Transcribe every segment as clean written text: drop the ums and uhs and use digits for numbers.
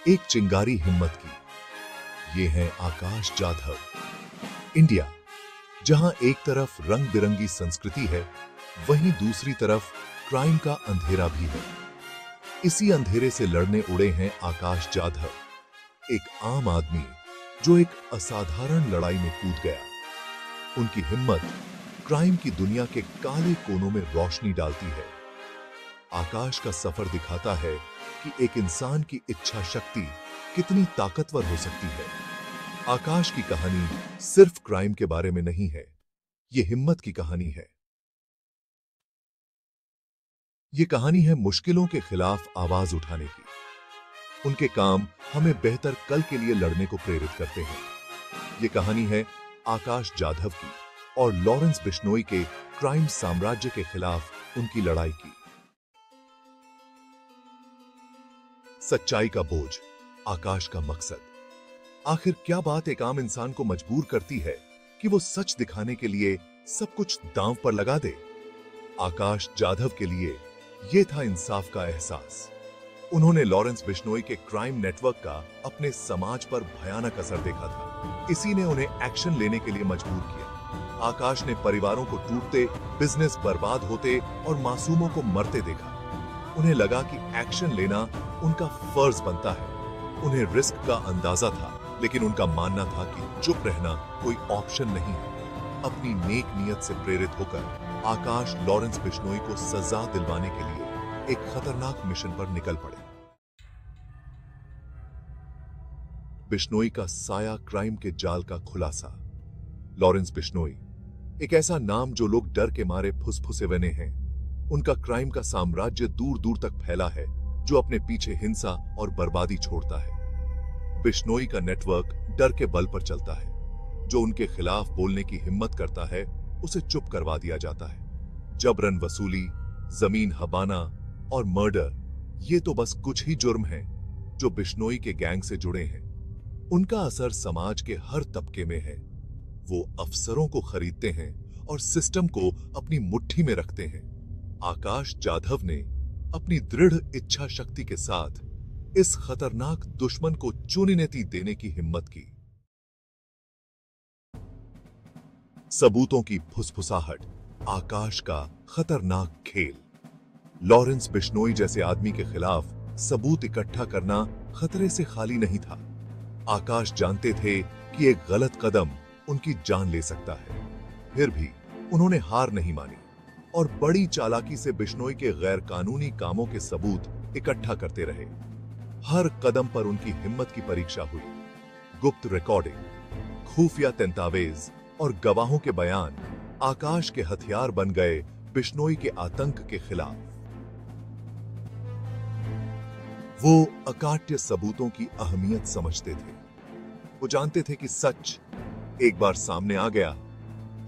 एक चिंगारी हिम्मत की। ये है आकाश जाधव। इंडिया, जहां एक तरफ रंग बिरंगी संस्कृति है, वहीं दूसरी तरफ क्राइम का अंधेरा भी है। इसी अंधेरे से लड़ने उड़े हैं आकाश जाधव, एक आम आदमी जो एक असाधारण लड़ाई में कूद गया। उनकी हिम्मत क्राइम की दुनिया के काले कोनों में रोशनी डालती है। आकाश का सफर दिखाता है कि एक इंसान की इच्छा शक्ति कितनी ताकतवर हो सकती है। आकाश की कहानी सिर्फ क्राइम के बारे में नहीं है, यह हिम्मत की कहानी है। यह कहानी है मुश्किलों के खिलाफ आवाज उठाने की। उनके काम हमें बेहतर कल के लिए लड़ने को प्रेरित करते हैं। यह कहानी है आकाश जाधव की और लॉरेंस बिश्नोई के क्राइम साम्राज्य के खिलाफ उनकी लड़ाई की। सच्चाई का बोझ, आकाश का मकसद। आखिर क्या बात एक आम इंसान को मजबूर करती है कि वो सच दिखाने के लिए सब कुछ दांव पर लगा दे? आकाश जाधव के लिए यह था इंसाफ का एहसास। उन्होंने लॉरेंस बिश्नोई के क्राइम नेटवर्क का अपने समाज पर भयानक असर देखा था। इसी ने उन्हें एक्शन लेने के लिए मजबूर किया। आकाश ने परिवारों को टूटते, बिजनेस बर्बाद होते और मासूमों को मरते देखा। उन्हें लगा कि एक्शन लेना उनका फर्ज बनता है। उन्हें रिस्क का अंदाजा था, लेकिन उनका मानना था कि चुप रहना कोई ऑप्शन नहीं है। अपनी नेक नियत से प्रेरित होकर आकाश लॉरेंस बिश्नोई को सजा दिलवाने के लिए एक खतरनाक मिशन पर निकल पड़े। बिश्नोई का साया क्राइम के जाल का खुलासा। लॉरेंस बिश्नोई, एक ऐसा नाम जो लोग डर के मारे फुसफुसे बने हैं। उनका क्राइम का साम्राज्य दूर दूर तक फैला है, जो अपने पीछे हिंसा और बर्बादी छोड़ता है। बिश्नोई का नेटवर्क डर के बल पर चलता है। जो उनके खिलाफ बोलने की हिम्मत करता है, उसे चुप करवा दिया जाता है। जबरन वसूली, जमीन हबाना और मर्डर, ये तो बस कुछ ही जुर्म हैं जो बिश्नोई के गैंग से जुड़े हैं। उनका असर समाज के हर तबके में है। वो अफसरों को खरीदते हैं और सिस्टम को अपनी मुट्ठी में रखते हैं। आकाश जाधव ने अपनी दृढ़ इच्छा शक्ति के साथ इस खतरनाक दुश्मन को चुनौती देने की हिम्मत की। सबूतों की फुसफुसाहट, आकाश का खतरनाक खेल। लॉरेंस बिश्नोई जैसे आदमी के खिलाफ सबूत इकट्ठा करना खतरे से खाली नहीं था। आकाश जानते थे कि एक गलत कदम उनकी जान ले सकता है। फिर भी उन्होंने हार नहीं मानी और बड़ी चालाकी से बिश्नोई के गैर कानूनी कामों के सबूत इकट्ठा करते रहे। हर कदम पर उनकी हिम्मत की परीक्षा हुई। गुप्त रिकॉर्डिंग, खुफिया दस्तावेज और गवाहों के बयान आकाश के हथियार बन गए बिश्नोई के आतंक के खिलाफ। वो अकाट्य सबूतों की अहमियत समझते थे। वो जानते थे कि सच एक बार सामने आ गया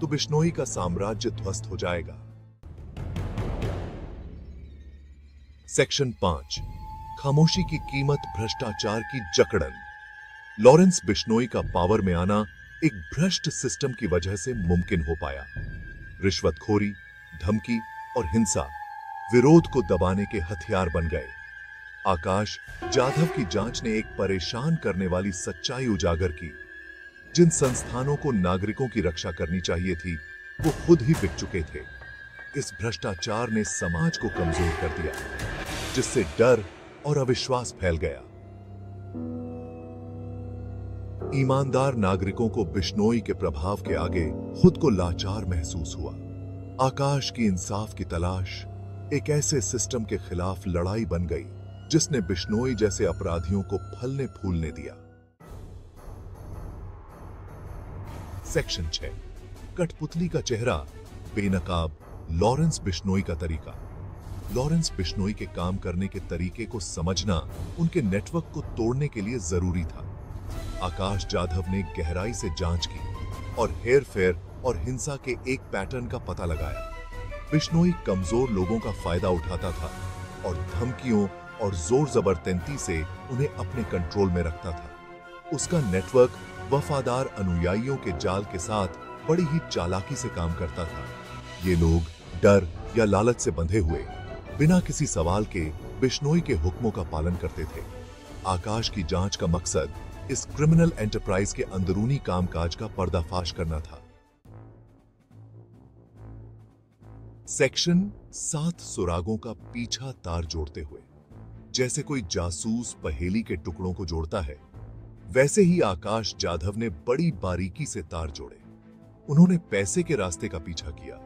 तो बिश्नोई का साम्राज्य ध्वस्त हो जाएगा। सेक्शन 5, खामोशी की कीमत, भ्रष्टाचार की जकड़न। लॉरेंस बिश्नोई का पावर में आना एक भ्रष्ट सिस्टम की वजह से मुमकिन हो पाया। रिश्वतखोरी, धमकी और हिंसा विरोध को दबाने के हथियार बन गए। आकाश जाधव की जांच ने एक परेशान करने वाली सच्चाई उजागर की। जिन संस्थानों को नागरिकों की रक्षा करनी चाहिए थी, वो खुद ही बिक चुके थे। इस भ्रष्टाचार ने समाज को कमजोर कर दिया, जिससे डर और अविश्वास फैल गया। ईमानदार नागरिकों को बिश्नोई के प्रभाव के आगे खुद को लाचार महसूस हुआ। आकाश की इंसाफ की तलाश एक ऐसे सिस्टम के खिलाफ लड़ाई बन गई जिसने बिश्नोई जैसे अपराधियों को फलने फूलने दिया। सेक्शन 6, कठपुतली का चेहरा, बेनकाब लॉरेंस बिश्नोई का तरीका। लॉरेंस बिश्नोई के काम करने के तरीके को समझना उनके नेटवर्क को तोड़ने के लिए जरूरी था। आकाश जाधव ने गहराई से जांच की और हेरफेर और हिंसा के एक पैटर्न का पता लगाया। बिश्नोई कमजोर लोगों का फायदा उठाता था और धमकियों और जोर जबरदस्ती से उन्हें अपने कंट्रोल में रखता था। उसका नेटवर्क वफादार अनुयायियों के जाल के साथ बड़ी ही चालाकी से काम करता था। ये लोग डर या लालच से बंधे हुए बिना किसी सवाल के बिश्नोई के हुक्मों का पालन करते थे। आकाश की जांच का मकसद इस क्रिमिनल एंटरप्राइज के अंदरूनी कामकाज का पर्दाफाश करना था। सेक्शन 7 सुरागों का पीछा तार जोड़ते हुए। जैसे कोई जासूस पहेली के टुकड़ों को जोड़ता है, वैसे ही आकाश जाधव ने बड़ी बारीकी से तार जोड़े। उन्होंने पैसे के रास्ते का पीछा किया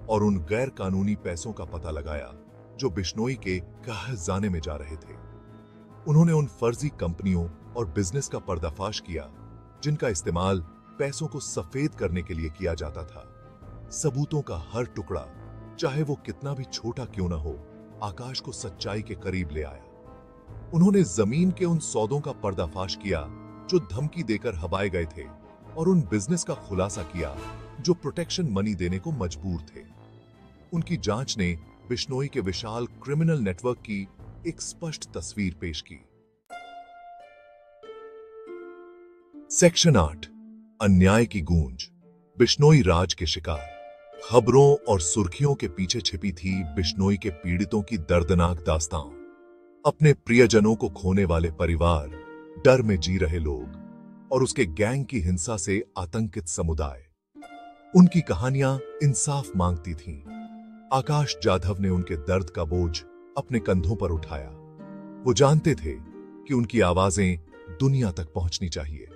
और उन गैर कानूनी पैसों का पता लगाया जो बिश्नोई के खजाने में जा रहे थे। उन्होंने उन फर्जी कंपनियों और बिजनेस का पर्दाफाश किया जिनका इस्तेमाल पैसों को सफेद करने के लिए किया जाता था। सबूतों का हर टुकड़ा, चाहे वो कितना भी छोटा क्यों ना हो, आकाश को सच्चाई के करीब ले आया। उन्होंने जमीन के उन सौदों का पर्दाफाश किया जो धमकी देकर हवाए गए थे और उन बिजनेस का खुलासा किया जो प्रोटेक्शन मनी देने को मजबूर थे। उनकी जांच ने बिश्नोई के विशाल क्रिमिनल नेटवर्क की एक स्पष्ट तस्वीर पेश की। सेक्शन 8 अन्याय की गूंज। बिश्नोई राज के शिकार। खबरों और सुर्खियों के पीछे छिपी थी बिश्नोई के पीड़ितों की दर्दनाक दास्तां। अपने प्रियजनों को खोने वाले परिवार, डर में जी रहे लोग और उसके गैंग की हिंसा से आतंकित समुदाय। उनकी कहानियां इंसाफ मांगती थीं। आकाश जाधव ने उनके दर्द का बोझ अपने कंधों पर उठाया। वो जानते थे कि उनकी आवाजें दुनिया तक पहुंचनी चाहिए।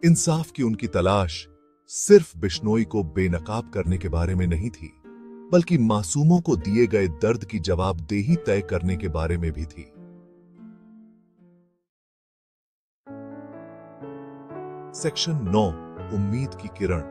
इंसाफ की उनकी तलाश सिर्फ बिश्नोई को बेनकाब करने के बारे में नहीं थी, बल्कि मासूमों को दिए गए दर्द की जवाबदेही तय करने के बारे में भी थी। सेक्शन 9 उम्मीद की किरण।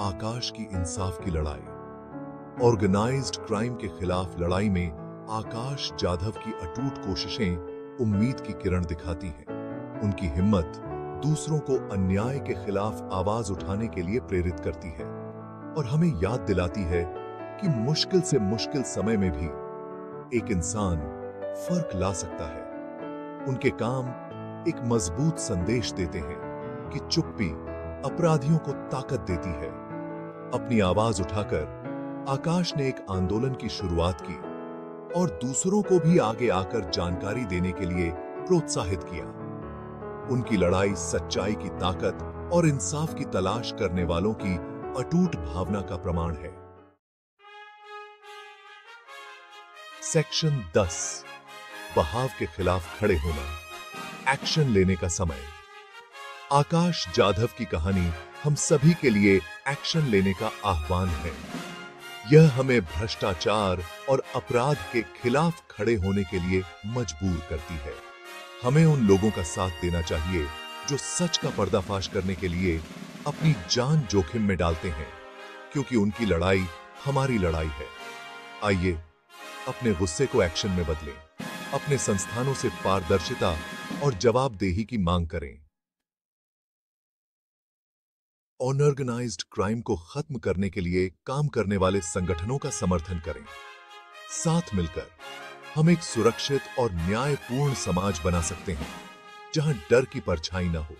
आकाश की इंसाफ की लड़ाई। ऑर्गेनाइज्ड क्राइम के खिलाफ लड़ाई में आकाश जाधव की अटूट कोशिशें उम्मीद की किरण दिखाती हैं। उनकी हिम्मत दूसरों को अन्याय के खिलाफ आवाज उठाने के लिए प्रेरित करती है और हमें याद दिलाती है कि मुश्किल से मुश्किल समय में भी एक इंसान फर्क ला सकता है। उनके काम एक मजबूत संदेश देते हैं कि चुप्पी अपराधियों को ताकत देती है। अपनी आवाज उठाकर आकाश ने एक आंदोलन की शुरुआत की और दूसरों को भी आगे आकर जानकारी देने के लिए प्रोत्साहित किया। उनकी लड़ाई सच्चाई की ताकत और इंसाफ की तलाश करने वालों की अटूट भावना का प्रमाण है। सेक्शन 10 बहाव के खिलाफ खड़े होना। एक्शन लेने का समय। आकाश जाधव की कहानी हम सभी के लिए एक्शन लेने का आह्वान है। यह हमें भ्रष्टाचार और अपराध के खिलाफ खड़े होने के लिए मजबूर करती है। हमें उन लोगों का साथ देना चाहिए जो सच का पर्दाफाश करने के लिए अपनी जान जोखिम में डालते हैं, क्योंकि उनकी लड़ाई हमारी लड़ाई है। आइए अपने गुस्से को एक्शन में बदलें, अपने संस्थानों से पारदर्शिता और जवाबदेही की मांग करें। अनऑर्गेनाइज्ड क्राइम को खत्म करने के लिए काम करने वाले संगठनों का समर्थन करें। साथ मिलकर हम एक सुरक्षित और न्यायपूर्ण समाज बना सकते हैं, जहां डर की परछाई न हो।